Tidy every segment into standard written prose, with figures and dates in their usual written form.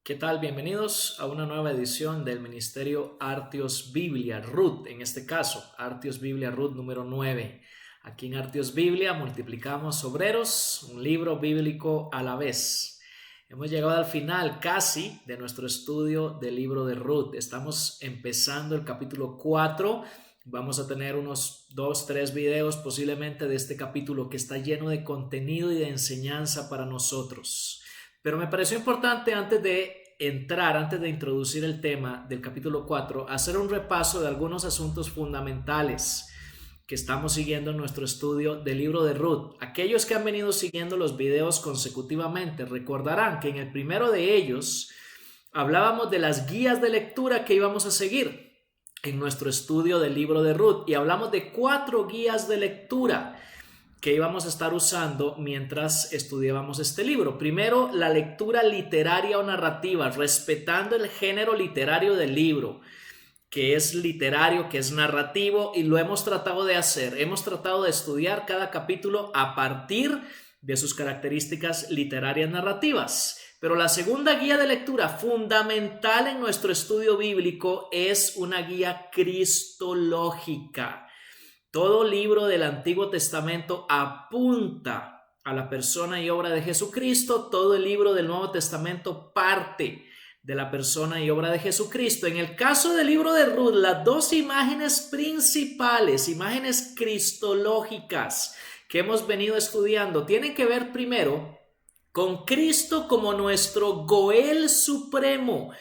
¿Qué tal? Bienvenidos a una nueva edición del Ministerio Artios Biblia, Ruth, en este caso, Artios Biblia, Ruth número 9. Aquí en Artios Biblia multiplicamos obreros, un libro bíblico a la vez. Hemos llegado al final casi de nuestro estudio del libro de Ruth. Estamos empezando el capítulo 4. Vamos a tener unos 2-3 videos posiblemente de este capítulo que está lleno de contenido y de enseñanza para nosotros. Pero me pareció importante antes de introducir el tema del capítulo 4, hacer un repaso de algunos asuntos fundamentales que estamos siguiendo en nuestro estudio del libro de Ruth. Aquellos que han venido siguiendo los videos consecutivamente recordarán que en el primero de ellos hablábamos de las guías de lectura que íbamos a seguir en nuestro estudio del libro de Ruth y hablamos de 4 guías de lectura que íbamos a estar usando mientras estudiábamos este libro. Primero, la lectura literaria o narrativa, respetando el género literario del libro, que es literario, que es narrativo, y lo hemos tratado de hacer. Hemos tratado de estudiar cada capítulo a partir de sus características literarias narrativas. Pero la segunda guía de lectura fundamental en nuestro estudio bíblico es una guía cristológica. Todo libro del Antiguo Testamento apunta a la persona y obra de Jesucristo. Todo el libro del Nuevo Testamento parte de la persona y obra de Jesucristo. En el caso del libro de Ruth, las 2 imágenes principales, imágenes cristológicas que hemos venido estudiando, tienen que ver primero con Cristo como nuestro Goel supremo,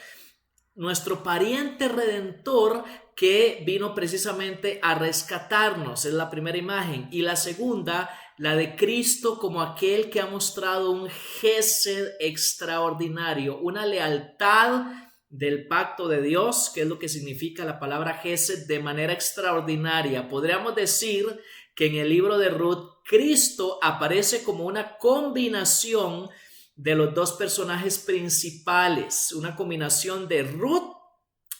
nuestro pariente redentor que vino precisamente a rescatarnos. Es la primera imagen. Y la segunda, la de Cristo como aquel que ha mostrado un gesed extraordinario, una lealtad del pacto de Dios, que es lo que significa la palabra gesed, de manera extraordinaria. Podríamos decir que en el libro de Ruth, Cristo aparece como una combinación de los 2 personajes principales, una combinación de Ruth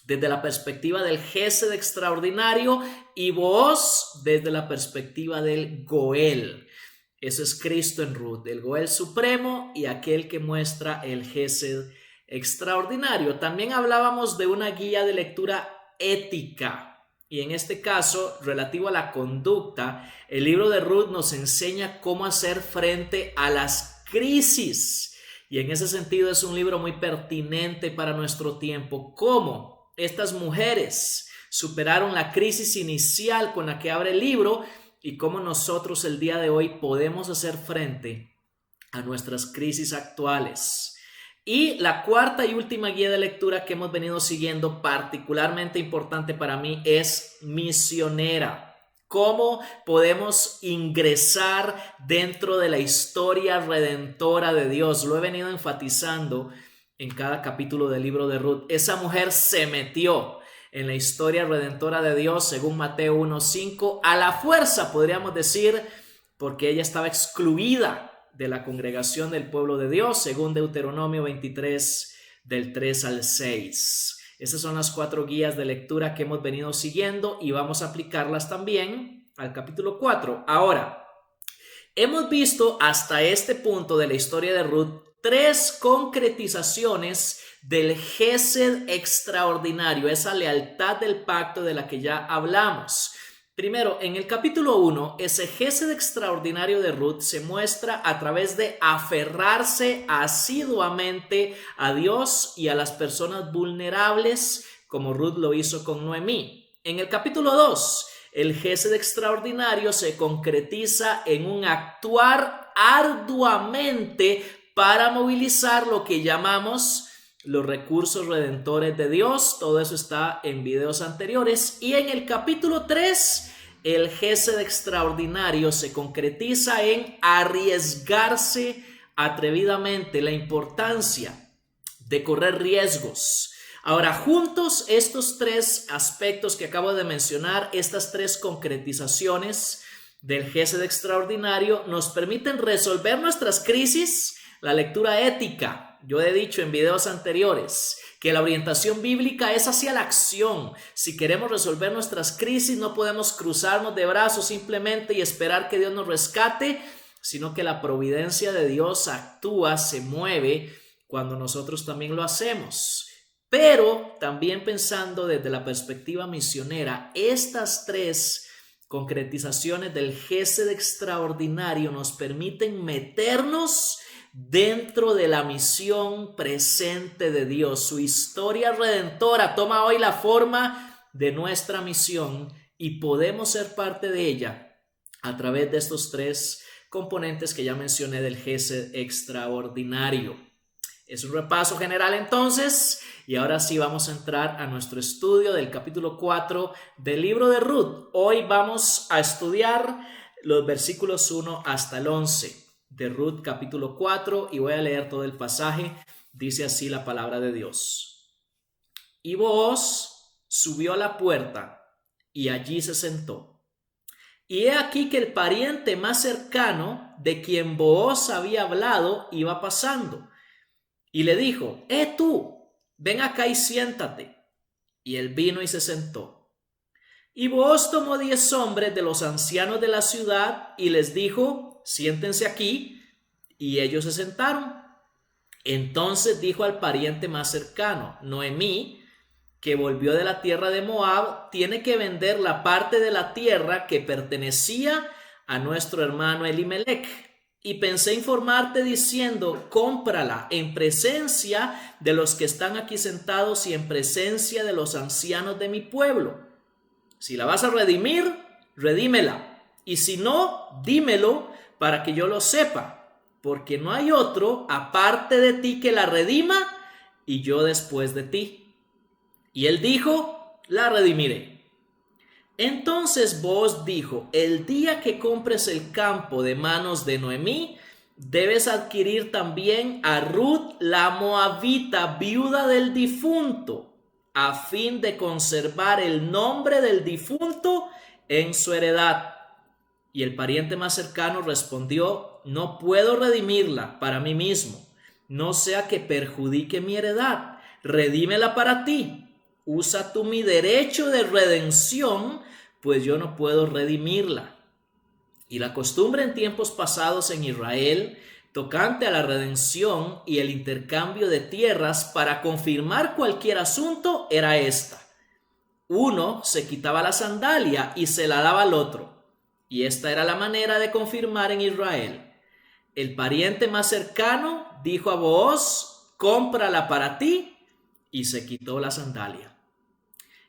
desde la perspectiva del gesed extraordinario y Booz desde la perspectiva del Goel. Eso es Cristo en Ruth, el Goel supremo y aquel que muestra el gesed extraordinario. También hablábamos de una guía de lectura ética y en este caso, relativo a la conducta, el libro de Ruth nos enseña cómo hacer frente a las crisis. Y en ese sentido es un libro muy pertinente para nuestro tiempo. ¿Cómo estas mujeres superaron la crisis inicial con la que abre el libro y cómo nosotros el día de hoy podemos hacer frente a nuestras crisis actuales? Y la cuarta y última guía de lectura que hemos venido siguiendo, particularmente importante para mí, es misionera. ¿Cómo podemos ingresar dentro de la historia redentora de Dios? Lo he venido enfatizando en cada capítulo del libro de Ruth. Esa mujer se metió en la historia redentora de Dios, según Mateo 1:5, a la fuerza, podríamos decir, porque ella estaba excluida de la congregación del pueblo de Dios, según Deuteronomio 23, del 3 al 6. Esas son las 4 guías de lectura que hemos venido siguiendo y vamos a aplicarlas también al capítulo 4. Ahora, hemos visto hasta este punto de la historia de Ruth 3 concretizaciones del gesed extraordinario, esa lealtad del pacto de la que ya hablamos. Primero, en el capítulo 1, ese gesed extraordinario de Ruth se muestra a través de aferrarse asiduamente a Dios y a las personas vulnerables, como Ruth lo hizo con Noemí. En el capítulo 2, el gesed extraordinario se concretiza en un actuar arduamente para movilizar lo que llamamos los recursos redentores de Dios. Todo eso está en videos anteriores. Y en el capítulo 3, el gesed extraordinario se concretiza en arriesgarse atrevidamente, la importancia de correr riesgos. Ahora, juntos, estos 3 aspectos que acabo de mencionar, estas 3 concretizaciones del gesed extraordinario, nos permiten resolver nuestras crisis. La lectura ética. Yo he dicho en videos anteriores que la orientación bíblica es hacia la acción. Si queremos resolver nuestras crisis, no podemos cruzarnos de brazos simplemente y esperar que Dios nos rescate, sino que la providencia de Dios actúa, se mueve cuando nosotros también lo hacemos. Pero también pensando desde la perspectiva misionera, estas tres concretizaciones del Gesed extraordinario nos permiten meternos dentro de la misión presente de Dios. Su historia redentora toma hoy la forma de nuestra misión y podemos ser parte de ella a través de estos tres componentes que ya mencioné del Gesed extraordinario. Es un repaso general entonces, y ahora sí vamos a entrar a nuestro estudio del capítulo 4 del libro de Ruth. Hoy vamos a estudiar los versículos 1 hasta el 11 de Ruth capítulo 4 y voy a leer todo el pasaje. Dice así la palabra de Dios. Y Booz subió a la puerta y allí se sentó. Y he aquí que el pariente más cercano de quien Booz había hablado iba pasando. Y le dijo, tú, ven acá y siéntate. Y él vino y se sentó. Y Booz tomó 10 hombres de los ancianos de la ciudad y les dijo, siéntense aquí. Y ellos se sentaron. Entonces dijo al pariente más cercano, Noemí, que volvió de la tierra de Moab, tiene que vender la parte de la tierra que pertenecía a nuestro hermano Elimelech. Y pensé informarte diciendo, cómprala en presencia de los que están aquí sentados y en presencia de los ancianos de mi pueblo. Si la vas a redimir, redímela. Y si no, dímelo para que yo lo sepa, porque no hay otro aparte de ti que la redima y yo después de ti. Y él dijo, la redimiré. Entonces Booz dijo, el día que compres el campo de manos de Noemí, debes adquirir también a Ruth la moabita, viuda del difunto, a fin de conservar el nombre del difunto en su heredad. Y el pariente más cercano respondió, no puedo redimirla para mí mismo, no sea que perjudique mi heredad, redímela para ti. Usa tú mi derecho de redención, pues yo no puedo redimirla. Y la costumbre en tiempos pasados en Israel, tocante a la redención y el intercambio de tierras para confirmar cualquier asunto, era esta. Uno se quitaba la sandalia y se la daba al otro. Y esta era la manera de confirmar en Israel. El pariente más cercano dijo a Booz, cómprala para ti, y se quitó la sandalia.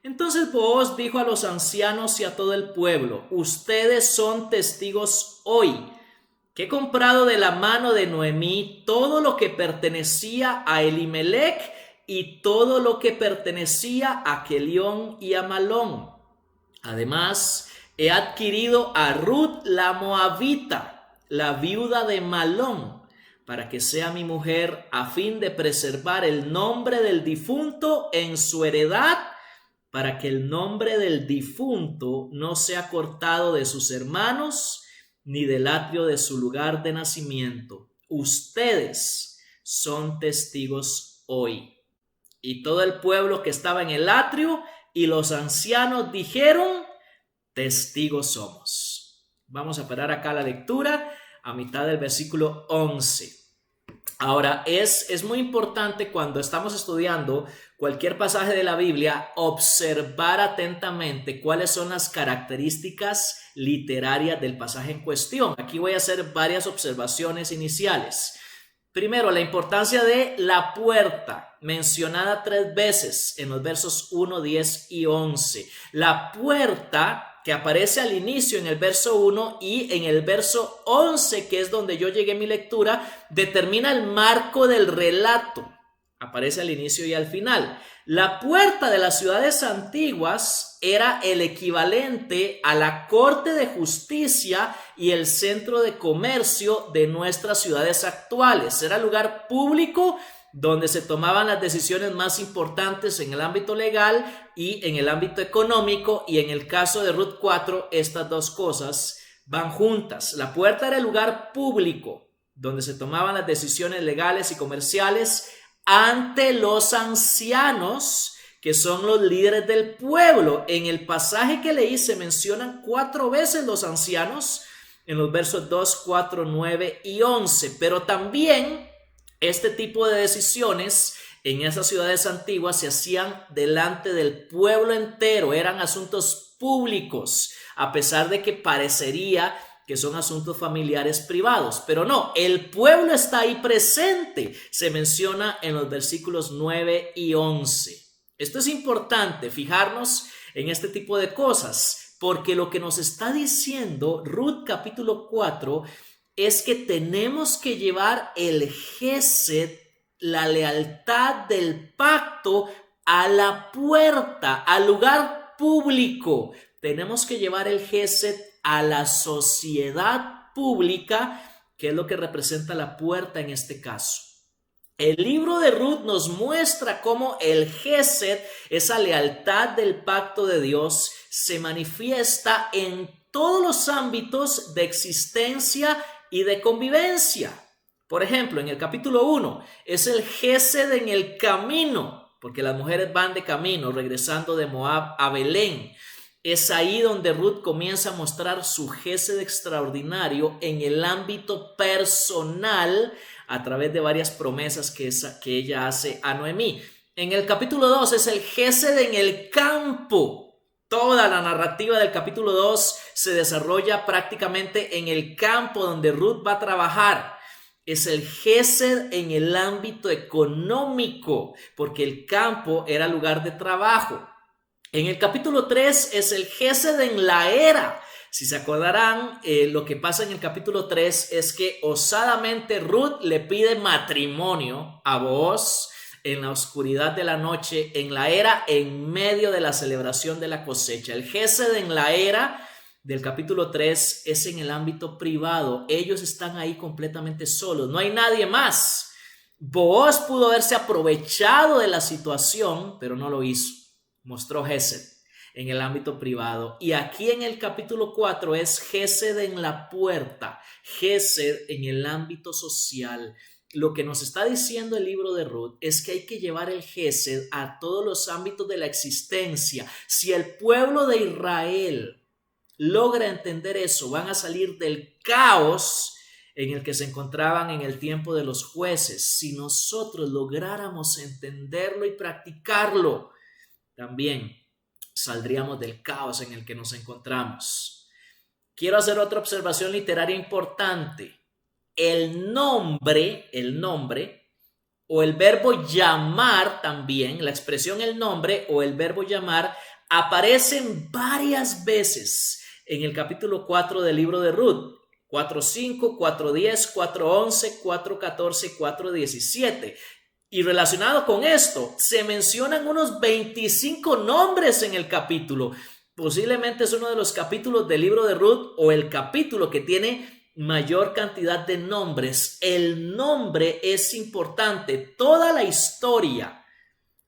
Entonces Booz dijo a los ancianos y a todo el pueblo, ustedes son testigos hoy, que he comprado de la mano de Noemí todo lo que pertenecía a Elimelech y todo lo que pertenecía a Kelión y a Malón. Además, he adquirido a Ruth la moabita, la viuda de Malón, para que sea mi mujer a fin de preservar el nombre del difunto en su heredad, para que el nombre del difunto no sea cortado de sus hermanos, ni del atrio de su lugar de nacimiento. Ustedes son testigos hoy. Y todo el pueblo que estaba en el atrio y los ancianos dijeron, testigos somos. Vamos a parar acá la lectura a mitad del versículo 11. Ahora, es muy importante cuando estamos estudiando cualquier pasaje de la Biblia observar atentamente cuáles son las características literarias del pasaje en cuestión. Aquí voy a hacer varias observaciones iniciales. Primero, la importancia de la puerta, mencionada 3 veces en los versos 1, 10 y 11. La puerta que aparece al inicio en el verso 1 y en el verso 11, que es donde yo llegué en mi lectura, determina el marco del relato. Aparece al inicio y al final. La puerta de las ciudades antiguas era el equivalente a la corte de justicia y el centro de comercio de nuestras ciudades actuales. Era lugar público donde se tomaban las decisiones más importantes en el ámbito legal y en el ámbito económico, y en el caso de Ruth 4, estas dos cosas van juntas. La puerta era el lugar público donde se tomaban las decisiones legales y comerciales ante los ancianos, que son los líderes del pueblo. En el pasaje que leí se mencionan 4 veces los ancianos, en los versos 2, 4, 9 y 11, pero también Este tipo de decisiones en esas ciudades antiguas se hacían delante del pueblo entero, eran asuntos públicos, a pesar de que parecería que son asuntos familiares privados, pero no, el pueblo está ahí presente, se menciona en los versículos 9 y 11. Esto es importante, fijarnos en este tipo de cosas, porque lo que nos está diciendo Ruth capítulo 4 es que tenemos que llevar el gesed, la lealtad del pacto, a la puerta, al lugar público. Tenemos que llevar el gesed a la sociedad pública, que es lo que representa la puerta en este caso. El libro de Ruth nos muestra cómo el gesed, esa lealtad del pacto de Dios, se manifiesta en todos los ámbitos de existencia y de convivencia. Por ejemplo, en el capítulo 1 es el gesed en el camino, porque las mujeres van de camino regresando de Moab a Belén. Es ahí donde Ruth comienza a mostrar su gesed extraordinario en el ámbito personal a través de varias promesas que ella hace a Noemí. En el capítulo 2 es el gesed en el campo. Toda la narrativa del capítulo 2 se desarrolla prácticamente en el campo donde Ruth va a trabajar. Es el gesed en el ámbito económico, porque el campo era lugar de trabajo. En el capítulo 3 es el gesed en la era. Si se acordarán, lo que pasa en el capítulo 3 es que osadamente Ruth le pide matrimonio a Booz en la oscuridad de la noche, en la era, en medio de la celebración de la cosecha. El gesed en la era del capítulo 3 es en el ámbito privado. Ellos están ahí completamente solos, no hay nadie más. Booz pudo haberse aprovechado de la situación, pero no lo hizo. Mostró gesed en el ámbito privado. Y aquí en el capítulo 4 es gesed en la puerta, gesed en el ámbito social. Lo que nos está diciendo el libro de Ruth es que hay que llevar el gesed a todos los ámbitos de la existencia. Si el pueblo de Israel logra entender eso, van a salir del caos en el que se encontraban en el tiempo de los jueces. Si nosotros lográramos entenderlo y practicarlo, también saldríamos del caos en el que nos encontramos. Quiero hacer otra observación literaria importante. El nombre o el verbo llamar también, la expresión el nombre o el verbo llamar aparecen varias veces en el capítulo 4 del libro de Ruth. 4:5, 4:10, 4:11, 4:14, 4:17. Y relacionado con esto, se mencionan unos 25 nombres en el capítulo. Posiblemente es uno de los capítulos del libro de Ruth o el capítulo que tiene mayor cantidad de nombres. El nombre es importante. Toda la historia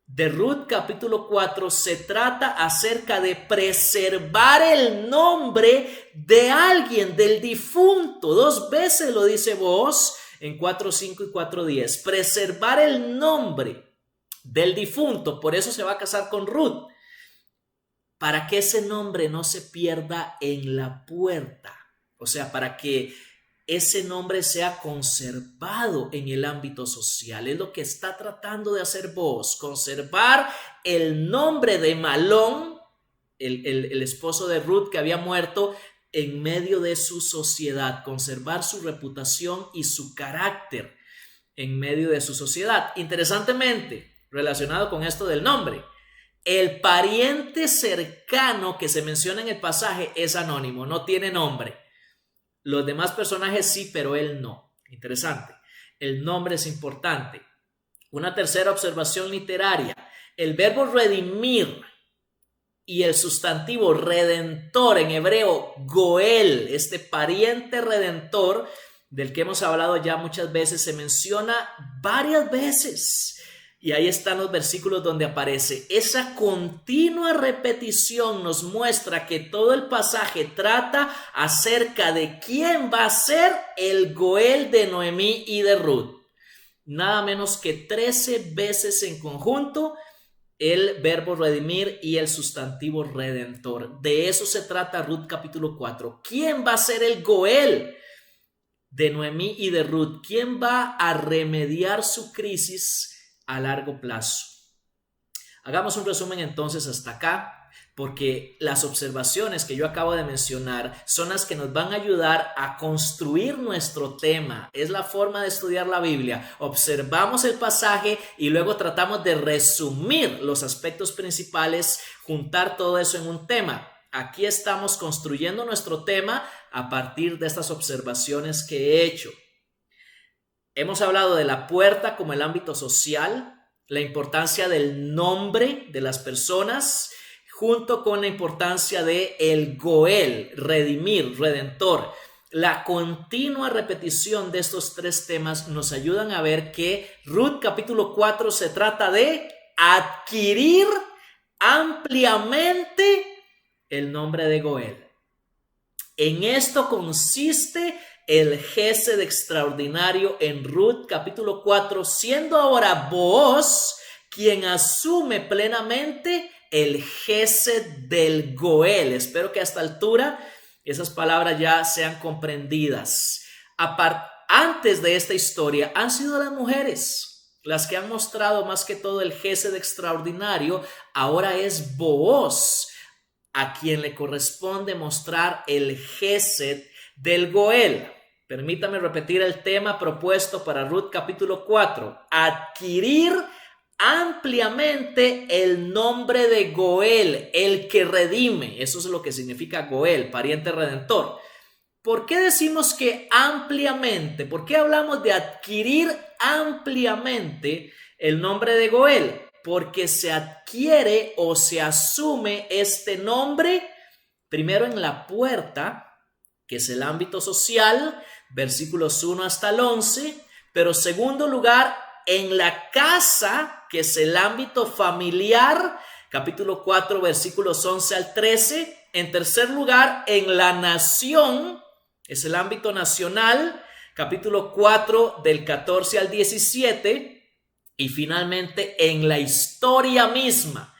de Ruth capítulo 4 se trata acerca de preservar el nombre de alguien, del difunto. 2 veces lo dice Booz en 4:5 y 4:10. Preservar el nombre del difunto. Por eso se va a casar con Ruth, para que ese nombre no se pierda en la puerta. O sea, para que ese nombre sea conservado en el ámbito social. Es lo que está tratando de hacer Booz, conservar el nombre de Malón, el esposo de Ruth que había muerto, en medio de su sociedad, conservar su reputación y su carácter en medio de su sociedad. Interesantemente, relacionado con esto del nombre, el pariente cercano que se menciona en el pasaje es anónimo, no tiene nombre. Los demás personajes sí, pero él no. Interesante. El nombre es importante. Una tercera observación literaria. El verbo redimir y el sustantivo redentor en hebreo, Goel, este pariente redentor del que hemos hablado ya muchas veces, se menciona varias veces. Y ahí están los versículos donde aparece. Esa continua repetición nos muestra que todo el pasaje trata acerca de quién va a ser el Goel de Noemí y de Ruth. Nada menos que 13 veces en conjunto el verbo redimir y el sustantivo redentor. De eso se trata Ruth capítulo 4. ¿Quién va a ser el Goel de Noemí y de Ruth? ¿Quién va a remediar su crisis a largo plazo? Hagamos un resumen entonces hasta acá, porque las observaciones que yo acabo de mencionar son las que nos van a ayudar a construir nuestro tema. Es la forma de estudiar la Biblia. Observamos el pasaje y luego tratamos de resumir los aspectos principales, juntar todo eso en un tema. Aquí estamos construyendo nuestro tema a partir de estas observaciones que he hecho. Hemos hablado de la puerta como el ámbito social, la importancia del nombre de las personas, junto con la importancia de el Goel, redimir, redentor. La continua repetición de estos tres temas nos ayudan a ver que Ruth capítulo 4 se trata de adquirir ampliamente el nombre de Goel. En esto consiste el Gesed extraordinario en Ruth capítulo 4, siendo ahora Booz quien asume plenamente el Gesed del Goel. Espero que a esta altura esas palabras ya sean comprendidas. Antes de esta historia han sido las mujeres las que han mostrado más que todo el Gesed extraordinario. Ahora es Booz a quien le corresponde mostrar el Gesed del Goel. Permítame repetir el tema propuesto para Ruth capítulo 4. Adquirir ampliamente el nombre de Goel, el que redime. Eso es lo que significa Goel, pariente redentor. ¿Por qué decimos que ampliamente? ¿Por qué hablamos de adquirir ampliamente el nombre de Goel? Porque se adquiere o se asume este nombre primero en la puerta, que es el ámbito social, versículos 1 hasta el 11, pero segundo lugar en la casa, que es el ámbito familiar, capítulo 4, versículos 11 al 13. En tercer lugar, en la nación, es el ámbito nacional, capítulo 4, del 14 al 17. Y finalmente, en la historia misma,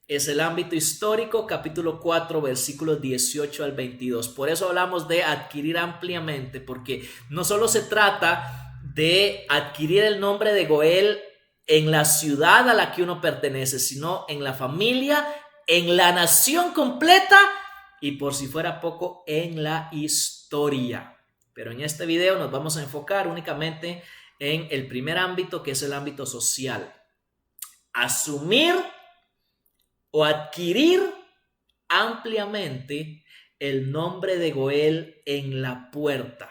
es el ámbito histórico, capítulo 4, versículos 18 al 22. Por eso hablamos de adquirir ampliamente, porque no solo se trata de adquirir el nombre de Goel en la ciudad a la que uno pertenece, sino en la familia, en la nación completa y, por si fuera poco, en la historia. Pero en este video nos vamos a enfocar únicamente en el primer ámbito, que es el ámbito social. Asumir o adquirir ampliamente el nombre de Goel en la puerta.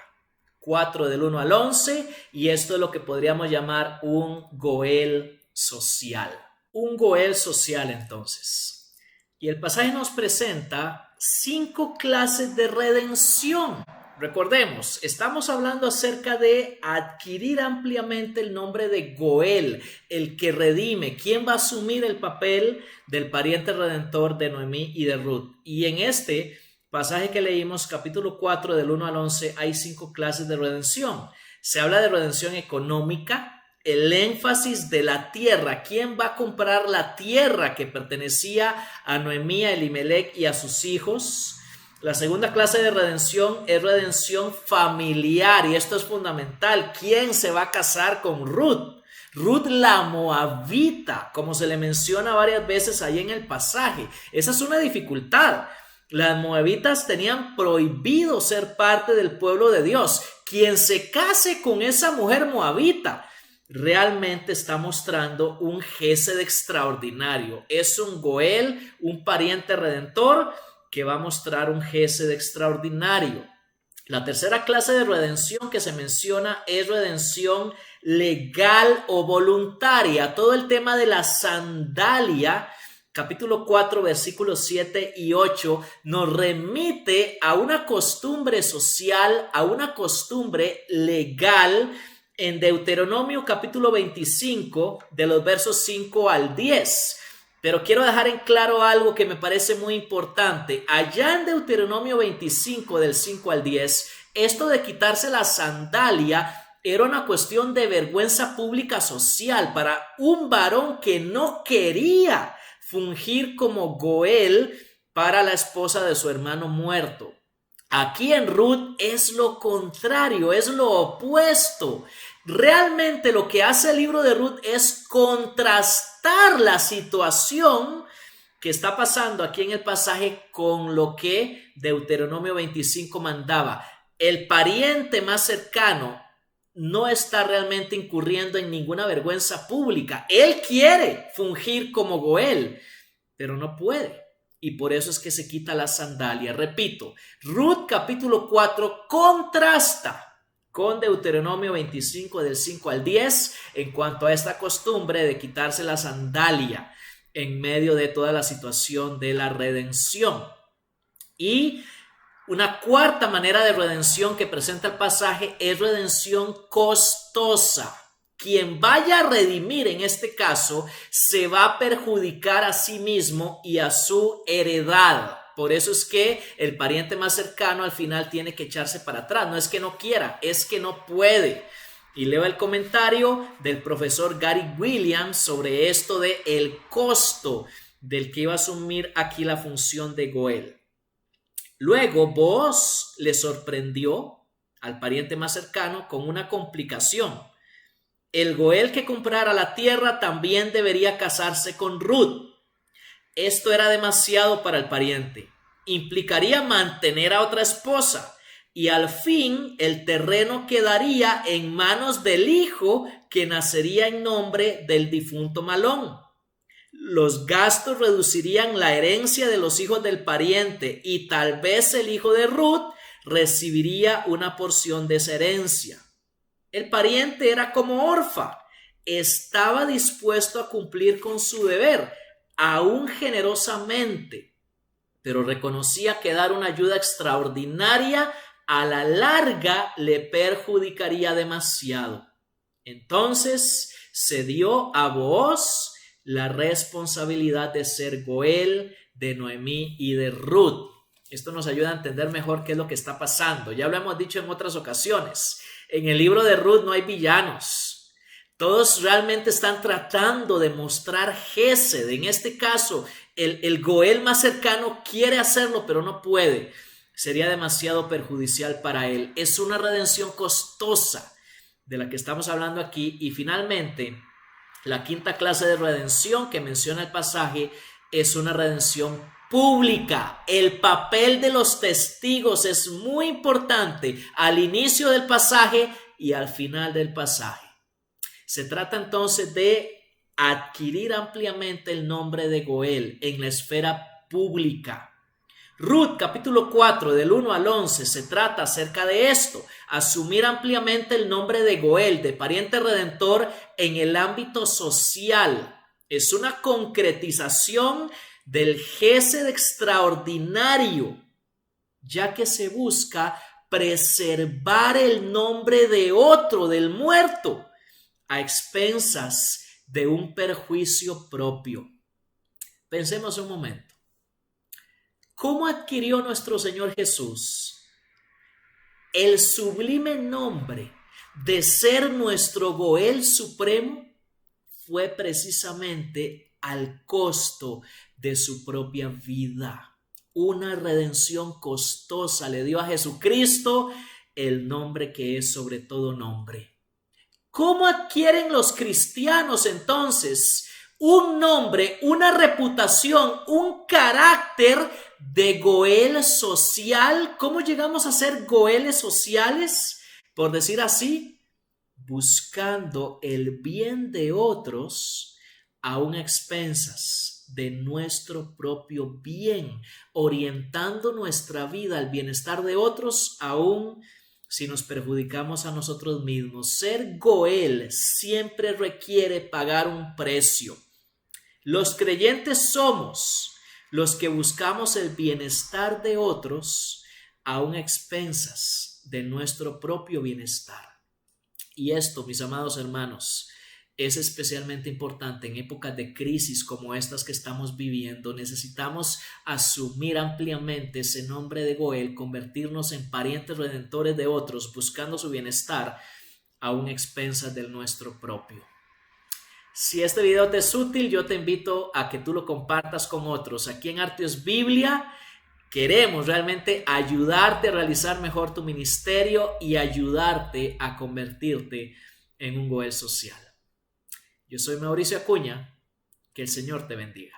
4 del 1 al 11, y esto es lo que podríamos llamar un Goel social. Un Goel social, entonces. Y el pasaje nos presenta 5 clases de redención. Recordemos, estamos hablando acerca de adquirir ampliamente el nombre de Goel, el que redime. ¿Quién va a asumir el papel del pariente redentor de Noemí y de Ruth? Y en este pasaje que leímos, capítulo 4, del 1 al 11, hay 5 clases de redención. Se habla de redención económica, el énfasis de la tierra. ¿Quién va a comprar la tierra que pertenecía a Noemí, a Elimelech y a sus hijos? La segunda clase de redención es redención familiar, y esto es fundamental. ¿Quién se va a casar con Ruth? Ruth la moabita, como se le menciona varias veces ahí en el pasaje. Esa es una dificultad. Las moabitas tenían prohibido ser parte del pueblo de Dios. Quien se case con esa mujer moabita realmente está mostrando un Gesed extraordinario. Es un Goel, un pariente redentor que va a mostrar un Gesed extraordinario. La tercera clase de redención que se menciona es redención legal o voluntaria. Todo el tema de la sandalia, capítulo 4, versículos 7 y 8, nos remite a una costumbre social, a una costumbre legal en Deuteronomio capítulo 25, de los versos 5 al 10. Pero quiero dejar en claro algo que me parece muy importante. Allá en Deuteronomio 25, del 5 al 10, esto de quitarse la sandalia era una cuestión de vergüenza pública social para un varón que no quería fungir como Goel para la esposa de su hermano muerto. Aquí en Ruth es lo contrario, es lo opuesto. Realmente lo que hace el libro de Ruth es contrastar la situación que está pasando aquí en el pasaje con lo que Deuteronomio 25 mandaba. El pariente más cercano no está realmente incurriendo en ninguna vergüenza pública. Él quiere fungir como Goel, pero no puede. Y por eso es que se quita la sandalia. Repito, Ruth capítulo 4 contrasta con Deuteronomio 25 del 5 al 10 en cuanto a esta costumbre de quitarse la sandalia en medio de toda la situación de la redención. Y una cuarta manera de redención que presenta el pasaje es redención costosa. Quien vaya a redimir en este caso se va a perjudicar a sí mismo y a su heredad. Por eso es que el pariente más cercano al final tiene que echarse para atrás. No es que no quiera, es que no puede. Y leo el comentario del profesor Gary Williams sobre esto de el costo del que iba a asumir aquí la función de Goel. Luego Booz le sorprendió al pariente más cercano con una complicación. El Goel que comprara la tierra también debería casarse con Ruth. Esto era demasiado para el pariente. Implicaría mantener a otra esposa y al fin el terreno quedaría en manos del hijo que nacería en nombre del difunto Malón. Los gastos reducirían la herencia de los hijos del pariente y tal vez el hijo de Ruth recibiría una porción de esa herencia. El pariente era como Orfa, estaba dispuesto a cumplir con su deber, aún generosamente, pero reconocía que dar una ayuda extraordinaria a la larga le perjudicaría demasiado. Entonces se dio a Booz la responsabilidad de ser Goel de Noemí y de Ruth. Esto nos ayuda a entender mejor qué es lo que está pasando. Ya lo hemos dicho en otras ocasiones. En el libro de Ruth no hay villanos. Todos realmente están tratando de mostrar Gesed. En este caso, el Goel más cercano quiere hacerlo, pero no puede. Sería demasiado perjudicial para él. Es una redención costosa de la que estamos hablando aquí. Y finalmente, la quinta clase de redención que menciona el pasaje es una redención pública. El papel de los testigos es muy importante al inicio del pasaje y al final del pasaje. Se trata entonces de adquirir ampliamente el nombre de Goel en la esfera pública. Ruth capítulo 4 del 1 al 11 se trata acerca de esto, asumir ampliamente el nombre de Goel, de pariente redentor en el ámbito social. Es una concretización del Gesed extraordinario, ya que se busca preservar el nombre de otro, del muerto, a expensas de un perjuicio propio. Pensemos un momento. ¿Cómo adquirió nuestro Señor Jesús el sublime nombre de ser nuestro Goel supremo? Fue precisamente al costo de su propia vida. Una redención costosa le dio a Jesucristo el nombre que es sobre todo nombre. ¿Cómo adquieren los cristianos entonces un nombre, una reputación, un carácter de Goel social? ¿Cómo llegamos a ser Goeles sociales? Por decir así, buscando el bien de otros aún a expensas de nuestro propio bien, orientando nuestra vida al bienestar de otros aún si nos perjudicamos a nosotros mismos. Ser Goel siempre requiere pagar un precio. Los creyentes somos los que buscamos el bienestar de otros aún a expensas de nuestro propio bienestar. Y esto, mis amados hermanos, es especialmente importante en épocas de crisis como estas que estamos viviendo. Necesitamos asumir ampliamente ese nombre de Goel, convertirnos en parientes redentores de otros, buscando su bienestar aún a expensas del nuestro propio. Si este video te es útil, yo te invito a que tú lo compartas con otros. Aquí en Artios Biblia queremos realmente ayudarte a realizar mejor tu ministerio y ayudarte a convertirte en un Goel social. Yo soy Mauricio Acuña. Que el Señor te bendiga.